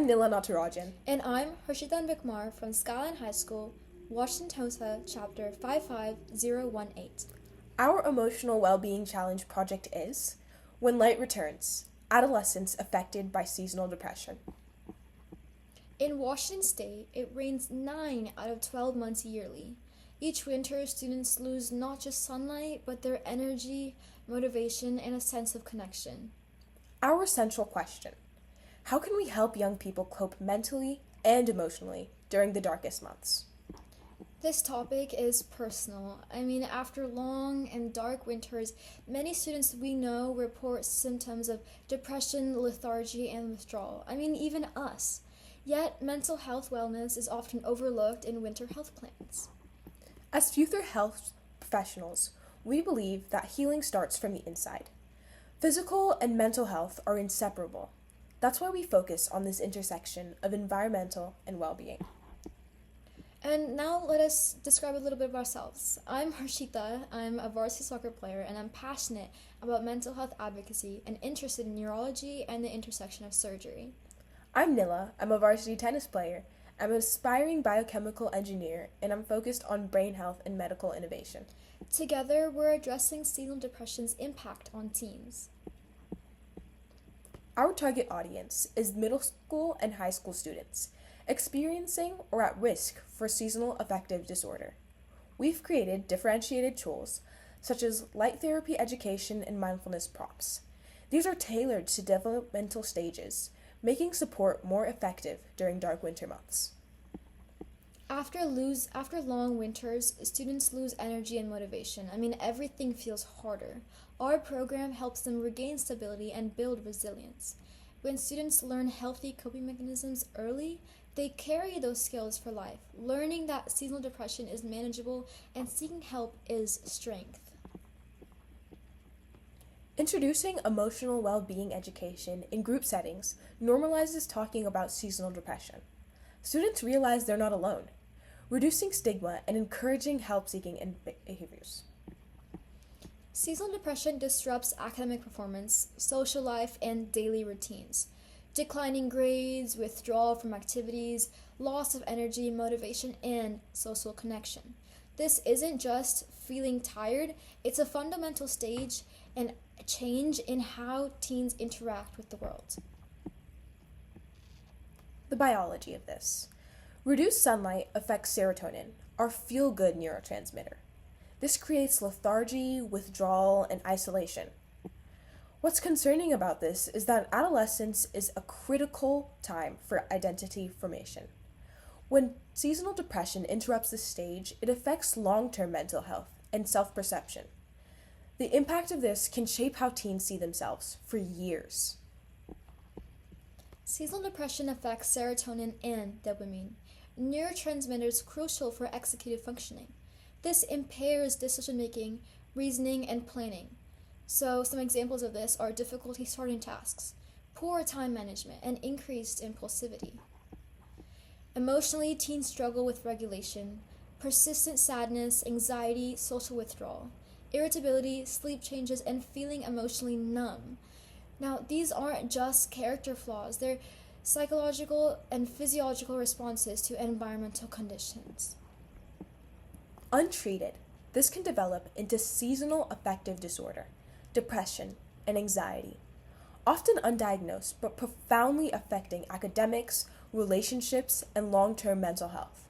I'm Nila Natarajan. And I'm Harshita Vikmar from Skyline High School, Washington HOSA, Chapter 55018. Our emotional well-being challenge project is When Light Returns, Adolescents Affected by Seasonal Depression. In Washington State, it rains 9 out of 12 months yearly. Each winter, students lose not just sunlight, but their energy, motivation, and a sense of connection. Our central question: how can we help young people cope mentally and emotionally during the darkest months? This topic is personal. After long and dark winters, many students we know report symptoms of depression, lethargy, and withdrawal. Even us. Yet, mental health wellness is often overlooked in winter health plans. As future health professionals, we believe that healing starts from the inside. Physical and mental health are inseparable. That's why we focus on this intersection of environmental and well-being. And now let us describe a little bit of ourselves. I'm Harshita, I'm a varsity soccer player, and I'm passionate about mental health advocacy and interested in neurology and the intersection of surgery. I'm Nila, I'm a varsity tennis player. I'm an aspiring biochemical engineer, and I'm focused on brain health and medical innovation. Together, we're addressing seasonal depression's impact on teens. Our target audience is middle school and high school students experiencing or at risk for seasonal affective disorder. We've created differentiated tools such as light therapy education and mindfulness prompts. These are tailored to developmental stages, making support more effective during dark winter months. After long winters, students lose energy and motivation. Everything feels harder. Our program helps them regain stability and build resilience. When students learn healthy coping mechanisms early, they carry those skills for life, learning that seasonal depression is manageable and seeking help is strength. Introducing emotional well-being education in group settings normalizes talking about seasonal depression. Students realize they're not alone, reducing stigma and encouraging help-seeking behaviors. Seasonal depression disrupts academic performance, social life, and daily routines. Declining grades, withdrawal from activities, loss of energy, motivation, and social connection. This isn't just feeling tired, it's a fundamental stage and a change in how teens interact with the world. The biology of this. Reduced sunlight affects serotonin, our feel-good neurotransmitter. This creates lethargy, withdrawal, and isolation. What's concerning about this is that adolescence is a critical time for identity formation. When seasonal depression interrupts this stage, it affects long-term mental health and self-perception. The impact of this can shape how teens see themselves for years. Seasonal depression affects serotonin and dopamine, neurotransmitters crucial for executive functioning. This impairs decision-making, reasoning, and planning. So some examples of this are difficulty starting tasks, poor time management, and increased impulsivity. Emotionally, teens struggle with regulation, persistent sadness, anxiety, social withdrawal, irritability, sleep changes, and feeling emotionally numb. Now, these aren't just character flaws, they're psychological and physiological responses to environmental conditions. Untreated, this can develop into seasonal affective disorder, depression, and anxiety, often undiagnosed but profoundly affecting academics, relationships, and long-term mental health.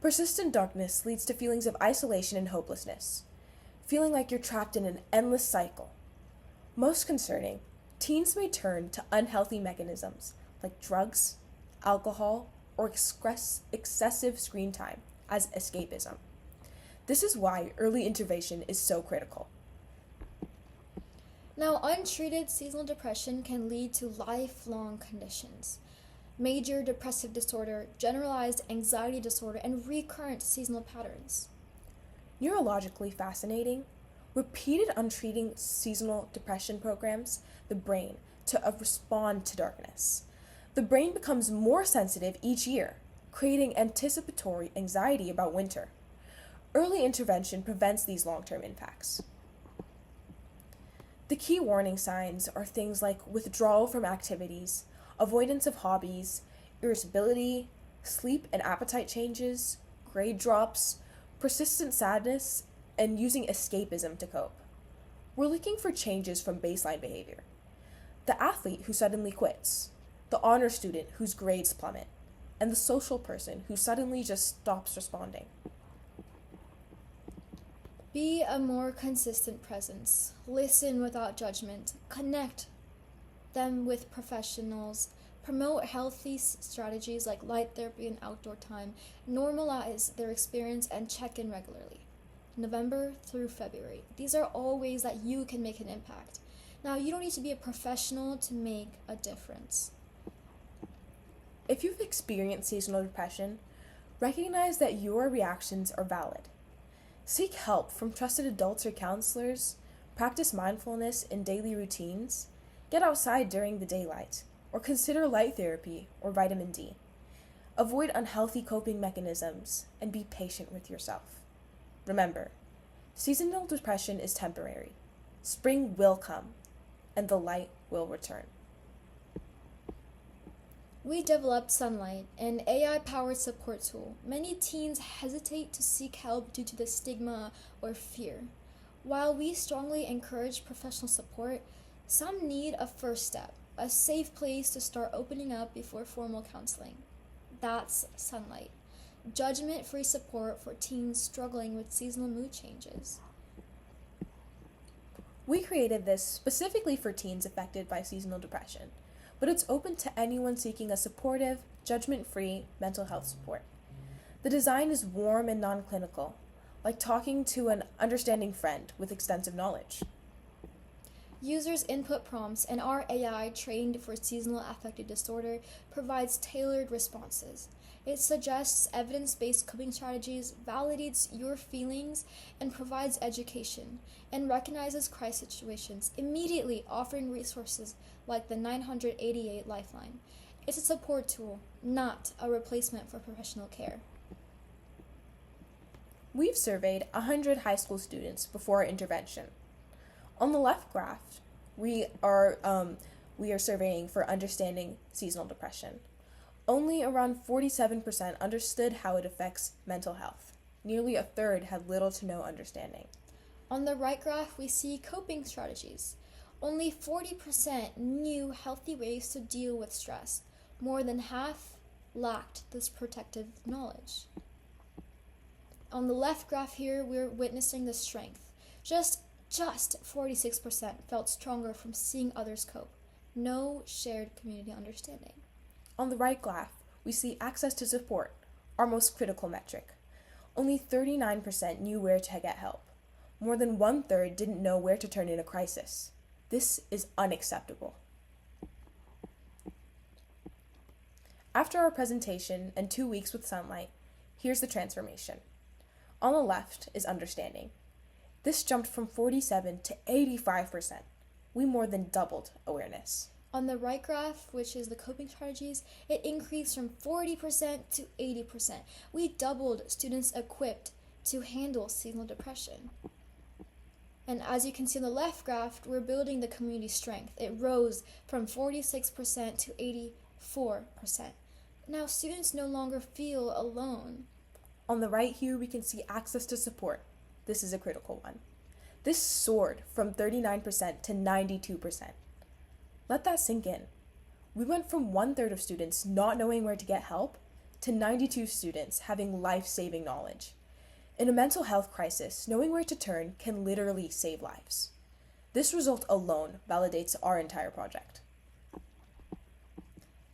Persistent darkness leads to feelings of isolation and hopelessness, feeling like you're trapped in an endless cycle. Most concerning, teens may turn to unhealthy mechanisms like drugs, alcohol, or excessive screen time as escapism. This is why early intervention is so critical. Now, untreated seasonal depression can lead to lifelong conditions. Major depressive disorder, generalized anxiety disorder, and recurrent seasonal patterns. Neurologically fascinating, repeated untreated seasonal depression programs the brain to respond to darkness. The brain becomes more sensitive each year, creating anticipatory anxiety about winter. Early intervention prevents these long-term impacts. The key warning signs are things like withdrawal from activities, avoidance of hobbies, irritability, sleep and appetite changes, grade drops, persistent sadness, and using escapism to cope. We're looking for changes from baseline behavior. The athlete who suddenly quits, the honor student whose grades plummet, and the social person who suddenly just stops responding. Be a more consistent presence. Listen without judgment. Connect them with professionals. Promote healthy strategies like light therapy and outdoor time. Normalize their experience and check in regularly. November through February. These are all ways that you can make an impact. Now, you don't need to be a professional to make a difference. If you've experienced seasonal depression, recognize that your reactions are valid. Seek help from trusted adults or counselors, practice mindfulness in daily routines, get outside during the daylight, or consider light therapy or vitamin D. Avoid unhealthy coping mechanisms and be patient with yourself. Remember, seasonal depression is temporary. Spring will come, and the light will return. We developed Sunlight, an AI-powered support tool. Many teens hesitate to seek help due to the stigma or fear. While we strongly encourage professional support, some need a first step, a safe place to start opening up before formal counseling. That's Sunlight, judgment-free support for teens struggling with seasonal mood changes. We created this specifically for teens affected by seasonal depression, but it's open to anyone seeking a supportive, judgment-free mental health support. The design is warm and non-clinical, like talking to an understanding friend with extensive knowledge. Users input prompts, and our AI, trained for seasonal affective disorder, provides tailored responses. It suggests evidence-based coping strategies, validates your feelings, and provides education, and recognizes crisis situations, immediately offering resources like the 988 Lifeline. It's a support tool, not a replacement for professional care. We've surveyed 100 high school students before our intervention. On the left graph, we are surveying for understanding seasonal depression. Only around 47% understood how it affects mental health. Nearly a third had little to no understanding. On the right graph, we see coping strategies. Only 40% knew healthy ways to deal with stress. More than half lacked this protective knowledge. On the left graph here, we're witnessing the strength. Just 46% felt stronger from seeing others cope. No shared community understanding. On the right graph, we see access to support, our most critical metric. Only 39% knew where to get help. More than 1/3 didn't know where to turn in a crisis. This is unacceptable. After our presentation and 2 weeks with Sunlight, here's the transformation. On the left is understanding. This jumped from 47% to 85%. We more than doubled awareness. On the right graph, which is the coping strategies, it increased from 40% to 80%. We doubled students equipped to handle seasonal depression. And as you can see on the left graph, we're building the community strength. It rose from 46% to 84%. Now students no longer feel alone. On the right here, we can see access to support. This is a critical one. This soared from 39% to 92%. Let that sink in. We went from 1/3 of students not knowing where to get help to 92 students having life-saving knowledge. In a mental health crisis, knowing where to turn can literally save lives. This result alone validates our entire project.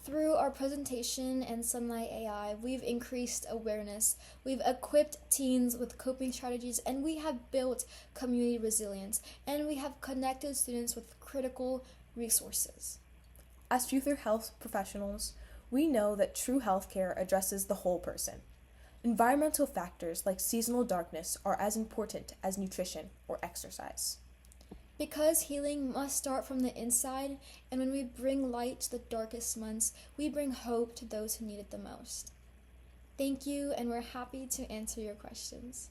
Through our presentation and Sunlight AI, we've increased awareness, we've equipped teens with coping strategies, and we have built community resilience, and we have connected students with critical resources. As future health professionals, we know that true healthcare addresses the whole person. Environmental factors like seasonal darkness are as important as nutrition or exercise. Because healing must start from the inside, and when we bring light to the darkest months, we bring hope to those who need it the most. Thank you, and we're happy to answer your questions.